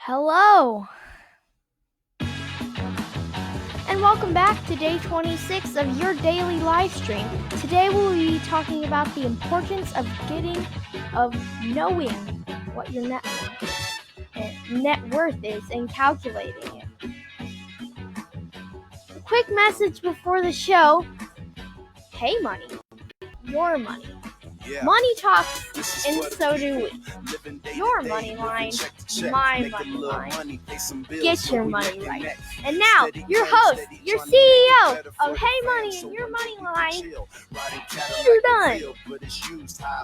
Hello, and welcome back to day 26 of your daily live stream. Today we'll be talking about the importance of knowing what your net worth is and calculating it. A quick message before the show. Hey money, your money. Yeah. Money talks, and so do we. Your money line, my money line. Get your money right. And now, your host, your CEO of Hey Money and Your Money Line, Peter Dunn.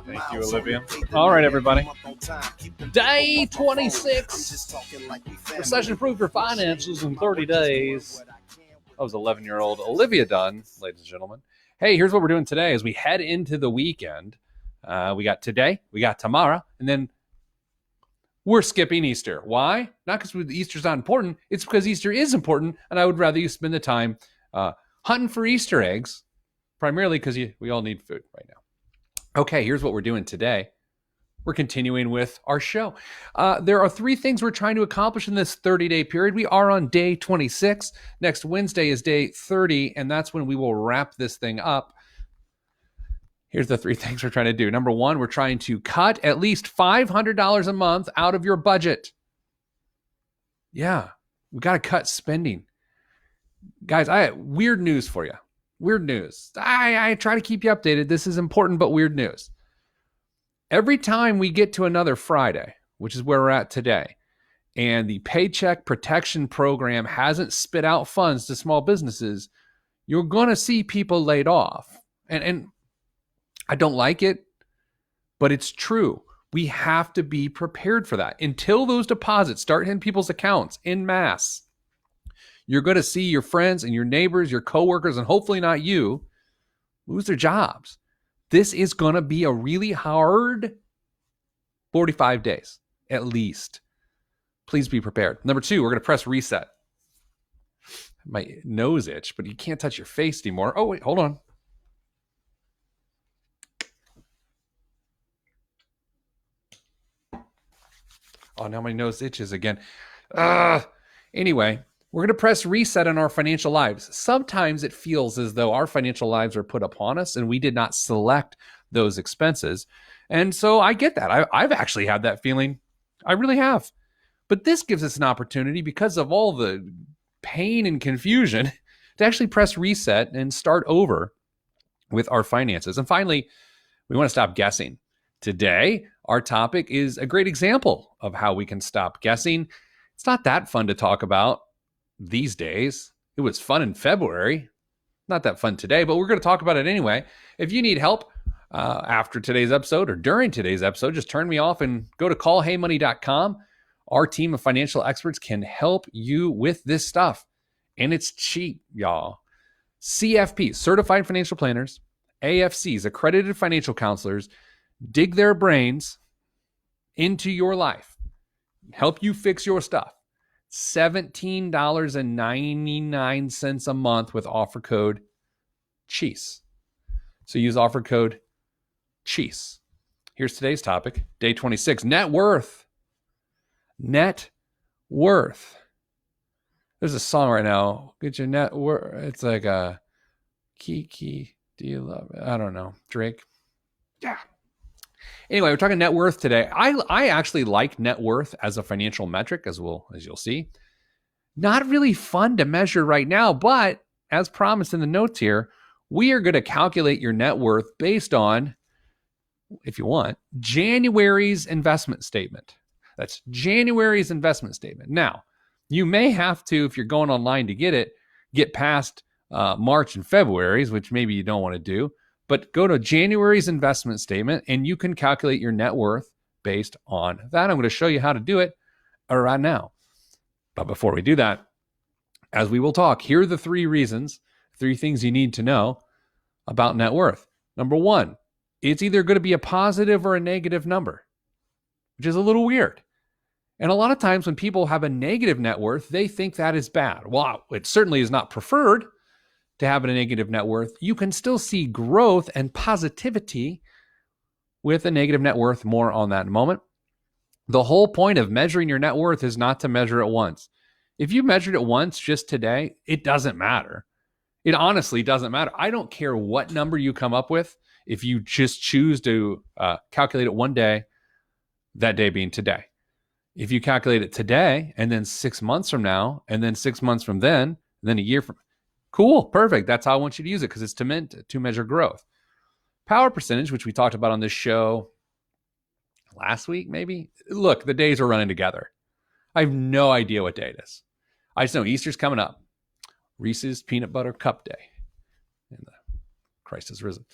Thank you, Olivia. All right, everybody. Day 26. Recession-Proof your finances in 30 days. That was 11-year-old Olivia Dunn, ladies and gentlemen. Hey, here's what we're doing today as we head into the weekend. We got today, we got tomorrow, and then we're skipping Easter. Why? Not because Easter's not important. It's because Easter is important, and I would rather you spend the time hunting for Easter eggs, primarily because we all need food right now. Okay, here's what we're doing today. We're continuing with our show. There are 3 things we're trying to accomplish in this 30-day period. We are on day 26. Next Wednesday is day 30, and that's when we will wrap this thing up. Here's the 3 things we're trying to do. Number 1, we're trying to cut at least $500 a month out of your budget. Yeah, we got to cut spending. Guys, I have weird news for you. Weird news. I try to keep you updated. This is important, but weird news. Every time we get to another Friday, which is where we're at today, and the Paycheck Protection Program hasn't spit out funds to small businesses, you're going to see people laid off. And I don't like it, but it's true. We have to be prepared for that. Until those deposits start hitting people's accounts en masse, you're going to see your friends and your neighbors, your coworkers, and hopefully not you, lose their jobs. This is going to be a really hard 45 days, at least. Please be prepared. Number 2, we're going to press reset. My nose itch, but you can't touch your face anymore. Oh, wait, hold on. Oh, now my nose itches again. Anyway, we're going to press reset on our financial lives. Sometimes it feels as though our financial lives are put upon us and we did not select those expenses. And so I get that. I've actually had that feeling. I really have. But this gives us an opportunity, because of all the pain and confusion, to actually press reset and start over with our finances. And finally, we want to stop guessing. Today, our topic is a great example of how we can stop guessing. It's not that fun to talk about these days. It was fun in February. Not that fun today, but we're going to talk about it anyway. If you need help after today's episode or during today's episode, just turn me off and go to callheymoney.com. Our team of financial experts can help you with this stuff. And it's cheap, y'all. CFPs, Certified Financial Planners, AFCs, Accredited Financial Counselors, dig their brains into your life, help you fix your stuff. $17.99 a month with offer code CHEESE. So use offer code CHEESE. Here's today's topic, day 26, net worth. Net worth. There's a song right now. Get your net worth. It's like a Kiki. Do you love it? I don't know. Drake. Yeah. Anyway, we're talking net worth today. I actually like net worth as a financial metric, as you'll see. Not really fun to measure right now, but as promised in the notes here, we are going to calculate your net worth based on, if you want, January's investment statement. That's January's investment statement. Now, you may have to, if you're going online to get past March and February's, which maybe you don't want to do. But go to January's investment statement and you can calculate your net worth based on that. I'm going to show you how to do it right now. But before we do that, as we will talk, here are the 3 things you need to know about net worth. Number 1, it's either going to be a positive or a negative number, which is a little weird. And a lot of times when people have a negative net worth, they think that is bad. Well, it certainly is not preferred to have a negative net worth. You can still see growth and positivity with a negative net worth. More on that in a moment. The whole point of measuring your net worth is not to measure it once. If you measured it once just today, it doesn't matter. It honestly doesn't matter. I don't care what number you come up with. If you just choose to calculate it one day, that day being today. If you calculate it today and then 6 months from now, and then 6 months from then a year from, cool, perfect. That's how I want you to use it because it's meant to measure growth. Power percentage, which we talked about on this show last week, maybe. Look, the days are running together. I have no idea what day it is. I just know Easter's coming up. Reese's Peanut Butter Cup Day. And Christ has risen.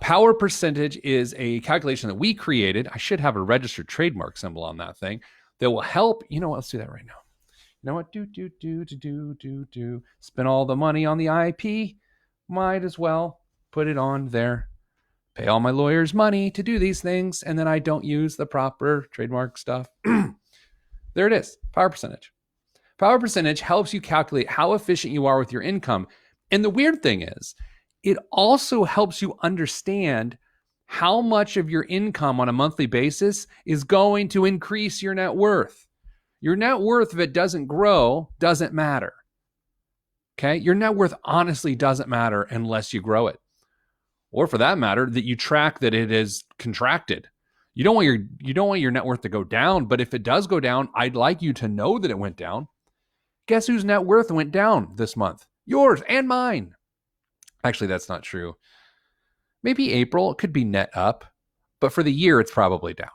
Power percentage is a calculation that we created. I should have a registered trademark symbol on that thing that will help. You know what? Let's do that right now. You know what? Do. Spend all the money on the IP. Might as well put it on there. Pay all my lawyers money to do these things, and then I don't use the proper trademark stuff. There it is. Power percentage. Power percentage helps you calculate how efficient you are with your income. And the weird thing is, it also helps you understand how much of your income on a monthly basis is going to increase your net worth. Your net worth, if it doesn't grow, doesn't matter. Okay? Your net worth honestly doesn't matter unless you grow it. Or for that matter, that you track that it is contracted. You don't want your net worth to go down, but if it does go down, I'd like you to know that it went down. Guess whose net worth went down this month? Yours and mine. Actually, that's not true. Maybe April could be net up, but for the year, it's probably down.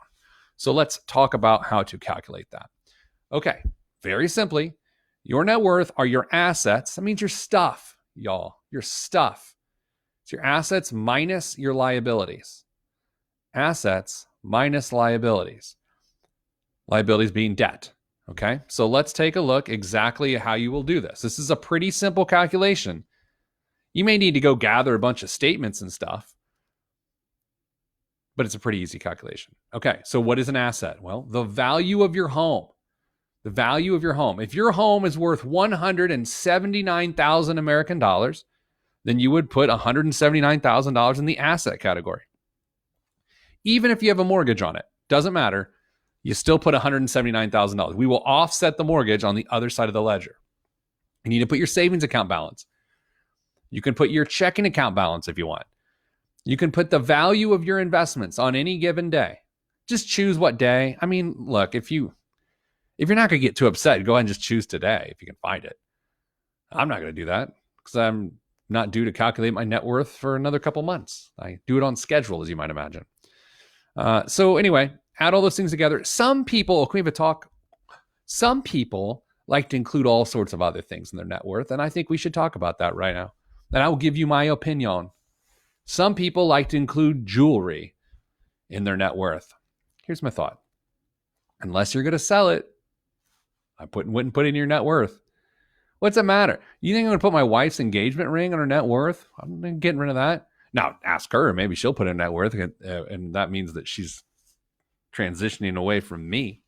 So let's talk about how to calculate that. Okay, very simply, your net worth are your assets. That means your stuff, y'all, your stuff. It's your assets minus your liabilities. Assets minus liabilities. Liabilities being debt. Okay, so let's take a look exactly how you will do this. This is a pretty simple calculation. You may need to go gather a bunch of statements and stuff, but it's a pretty easy calculation. Okay, so what is an asset? Well, the value of your home. The value of your home. If your home is worth 179,000 American dollars, then you would put $179,000 in the asset category. Even if you have a mortgage on it, doesn't matter. You still put $179,000. We will offset the mortgage on the other side of the ledger. You need to put your savings account balance. You can put your checking account balance if you want. You can put the value of your investments on any given day. Just choose what day. I mean, look, if you're not going to get too upset, go ahead and just choose today if you can find it. I'm not going to do that because I'm not due to calculate my net worth for another couple months. I do it on schedule, as you might imagine. So anyway, add all those things together. Some people, can we have a talk? Some people like to include all sorts of other things in their net worth, and I think we should talk about that right now. And I will give you my opinion. Some people like to include jewelry in their net worth. Here's my thought. Unless you're going to sell it, I wouldn't put it in your net worth. What's it matter? You think I'm going to put my wife's engagement ring on her net worth? I'm getting rid of that. Now, ask her. Maybe she'll put in net worth, and that means that she's transitioning away from me.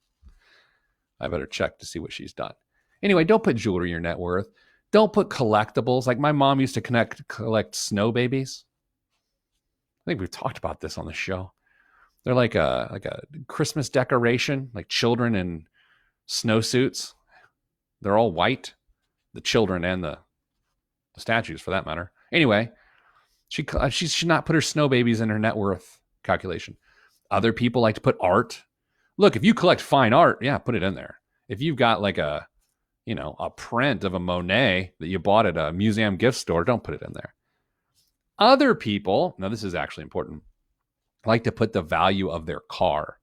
I better check to see what she's done. Anyway, don't put jewelry in your net worth. Don't put collectibles. Like my mom used to collect snow babies. I think we've talked about this on the show. They're like a Christmas decoration, like children in snowsuits. They're all white, the children and the statues for that matter. Anyway, she should not put her snow babies in her net worth calculation. Other people like to put art. Look, if you collect fine art, yeah, put it in there. If you've got like a print of a Monet that you bought at a museum gift store, don't put it in there. Other people, now this is actually important, like to put the value of their car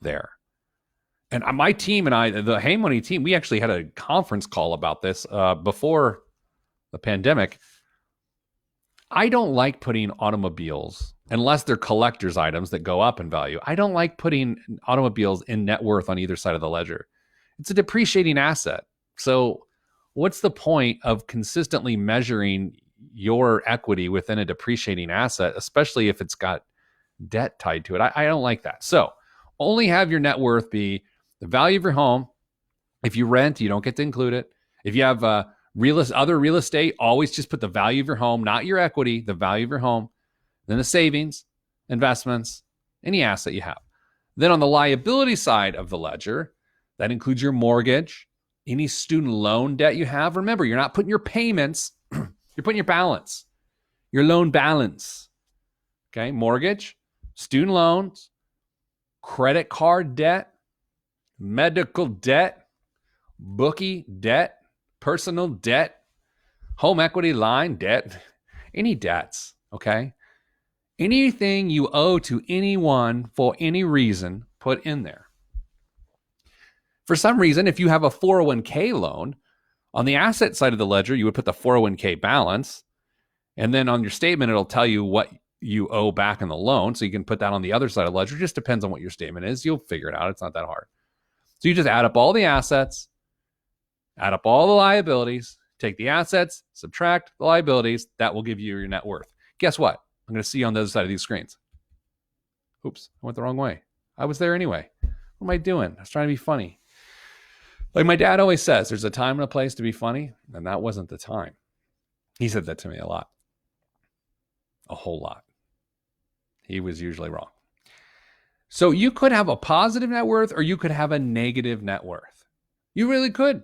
there. And my team and I, the Hey Money team, we actually had a conference call about this before the pandemic. I don't like putting automobiles, unless they're collector's items that go up in value. I don't like putting automobiles in net worth on either side of the ledger. It's a depreciating asset. So what's the point of consistently measuring your equity within a depreciating asset, especially if it's got debt tied to it? I don't like that. So only have your net worth be the value of your home. If you rent, you don't get to include it. If you have other real estate, always just put the value of your home, not your equity, the value of your home, then the savings, investments, any asset you have. Then on the liability side of the ledger, that includes your mortgage, any student loan debt you have. Remember, you're not putting your payments, you're putting your balance, your loan balance. Okay, mortgage, student loans, credit card debt, medical debt, bookie debt, personal debt, home equity line debt, any debts, okay? Anything you owe to anyone for any reason, put in there. For some reason, if you have a 401k loan, on the asset side of the ledger, you would put the 401k balance, and then on your statement, it'll tell you what you owe back in the loan, so you can put that on the other side of the ledger. It just depends on what your statement is. You'll figure it out. It's not that hard. So you just add up all the assets, add up all the liabilities, take the assets, subtract the liabilities. That will give you your net worth. Guess what? I'm going to see you on the other side of these screens. Oops, I went the wrong way. I was there anyway. What am I doing? I was trying to be funny. Like my dad always says, there's a time and a place to be funny, and that wasn't the time. He said that to me a lot. A whole lot. He was usually wrong. So you could have a positive net worth or you could have a negative net worth. You really could.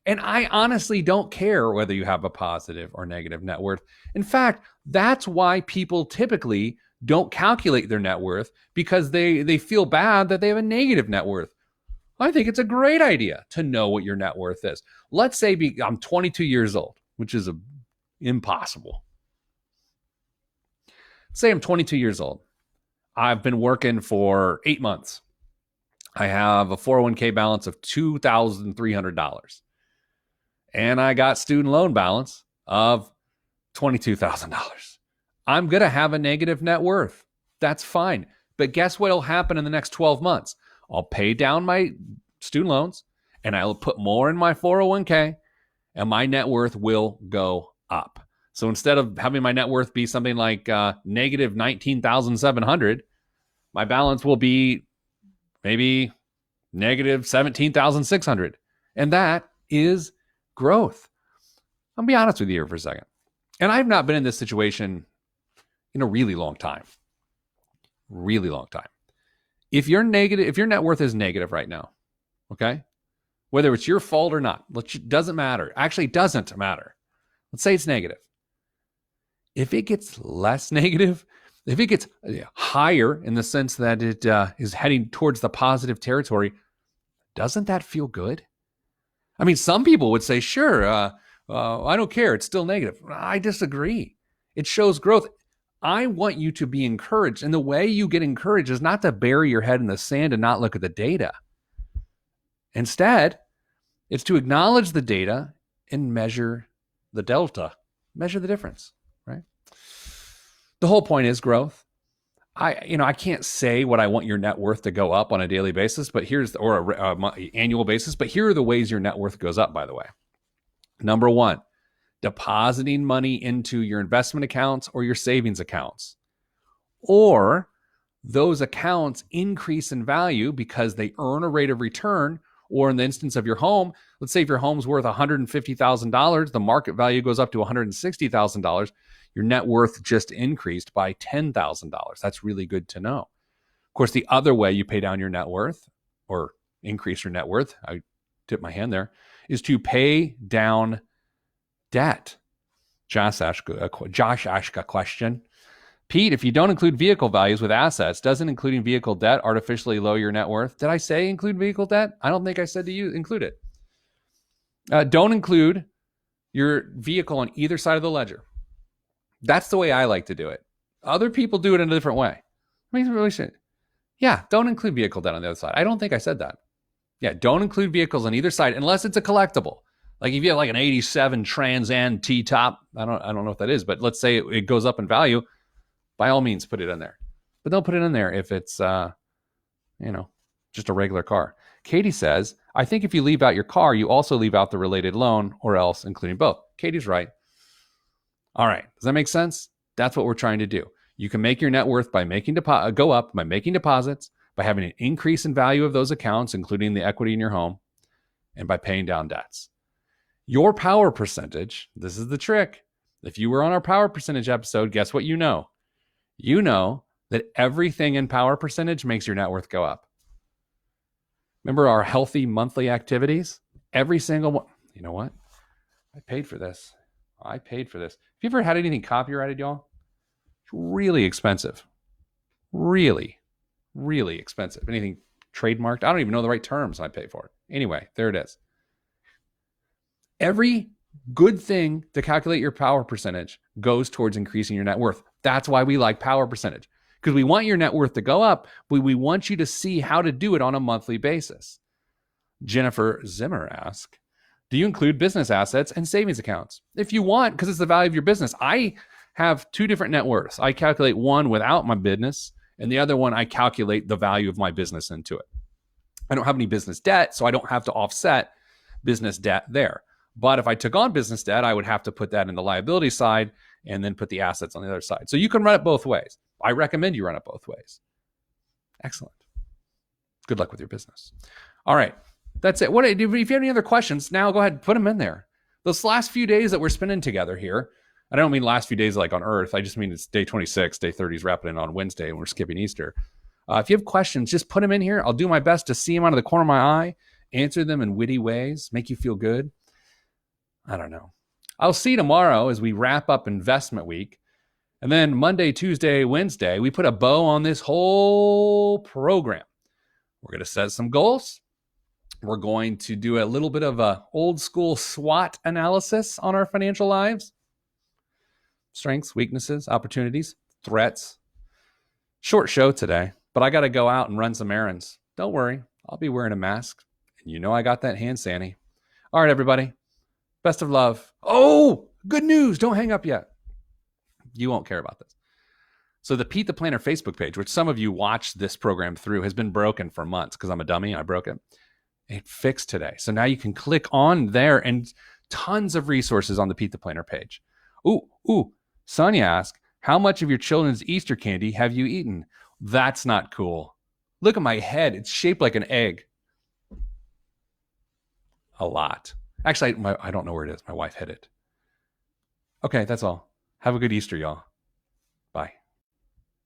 And I honestly don't care whether you have a positive or negative net worth. In fact, that's why people typically don't calculate their net worth, because they feel bad that they have a negative net worth. I think it's a great idea to know what your net worth is. Let's say I'm 22 years old, which is impossible. Say I'm 22 years old. I've been working for 8 months. I have a 401k balance of $2,300. And I got student loan balance of $22,000. I'm going to have a negative net worth. That's fine. But guess what will happen in the next 12 months? I'll pay down my student loans and I'll put more in my 401k and my net worth will go up. So instead of having my net worth be something like negative 19,700, my balance will be maybe negative 17,600. And that is growth. I'll be honest with you here for a second. And I've not been in this situation in a really long time. Really long time. If your net worth is negative right now, okay, whether it's your fault or not, doesn't matter. Actually, doesn't matter. Let's say it's negative. If it gets less negative, if it gets higher in the sense that it is heading towards the positive territory, doesn't that feel good? I mean, some people would say, sure, I don't care. It's still negative. I disagree. It shows growth. I want you to be encouraged. And the way you get encouraged is not to bury your head in the sand and not look at the data. Instead, it's to acknowledge the data and measure the delta, measure the difference, right? The whole point is growth. I can't say what I want your net worth to go up on a daily basis, but or a annual basis, but here are the ways your net worth goes up, by the way. Number one, depositing money into your investment accounts or your savings accounts. Or those accounts increase in value because they earn a rate of return, or in the instance of your home, let's say if your home's worth $150,000, the market value goes up to $160,000, your net worth just increased by $10,000. That's really good to know. Of course, the other way you pay down your net worth or increase your net worth, I tip my hand there, is to pay down debt. Josh asked a question. Pete, if you don't include vehicle values with assets, doesn't including vehicle debt artificially lower your net worth? Did I say include vehicle debt? I don't think I said to you include it. Don't include your vehicle on either side of the ledger. That's the way I like to do it. Other people do it in a different way. I mean, really should. Yeah, don't include vehicle debt on the other side. I don't think I said that. Yeah, don't include vehicles on either side unless it's a collectible. Like if you have like an 87 Trans Am T-top, I don't know what that is, but let's say it goes up in value, by all means put it in there. But don't put it in there if it's just a regular car. Katie says, I think if you leave out your car, you also leave out the related loan or else including both. Katie's right. All right. Does that make sense? That's what we're trying to do. You can make your net worth by go up by making deposits, by having an increase in value of those accounts, including the equity in your home, and by paying down debts. Your power percentage, this is the trick. If you were on our power percentage episode, guess what you know? You know that everything in power percentage makes your net worth go up. Remember our healthy monthly activities? Every single one. You know what? I paid for this. Have you ever had anything copyrighted, y'all? It's really expensive. Really, really expensive. Anything trademarked? I don't even know the right terms I pay for it. Anyway, there it is. Every good thing to calculate your power percentage goes towards increasing your net worth. That's why we like power percentage, because we want your net worth to go up, but we want you to see how to do it on a monthly basis. Jennifer Zimmer asked, do you include business assets and savings accounts? If you want, because it's the value of your business. I have two different net worths. I calculate one without my business, and the other one I calculate the value of my business into it. I don't have any business debt, so I don't have to offset business debt there. But if I took on business debt, I would have to put that in the liability side and then put the assets on the other side. So you can run it both ways. I recommend you run it both ways. Excellent. Good luck with your business. All right. That's it. If you have any other questions, now go ahead and put them in there. Those last few days that we're spending together here, I don't mean last few days like on Earth. I just mean it's day 26, day 30 is wrapping in on Wednesday, and we're skipping Easter. If you have questions, just put them in here. I'll do my best to see them out of the corner of my eye, answer them in witty ways, make you feel good. I don't know. I'll see you tomorrow as we wrap up investment week. And then Monday, Tuesday, Wednesday, we put a bow on this whole program. We're going to set some goals. We're going to do a little bit of a old school SWOT analysis on our financial lives. Strengths, weaknesses, opportunities, threats. Short show today, but I got to go out and run some errands. Don't worry, I'll be wearing a mask. And you know I got that hand sanitizer. All right, everybody. Best of love. Oh, good news. Don't hang up yet. You won't care about this. So the Pete the Planner Facebook page, which some of you watched this program through, has been broken for months because I'm a dummy and I broke it. It fixed today. So now you can click on there and tons of resources on the Pete the Planner page. Ooh. Sonia asked, how much of your children's Easter candy have you eaten? That's not cool. Look at my head. It's shaped like an egg. A lot. Actually, I don't know where it is. My wife hid it. Okay, that's all. Have a good Easter, y'all.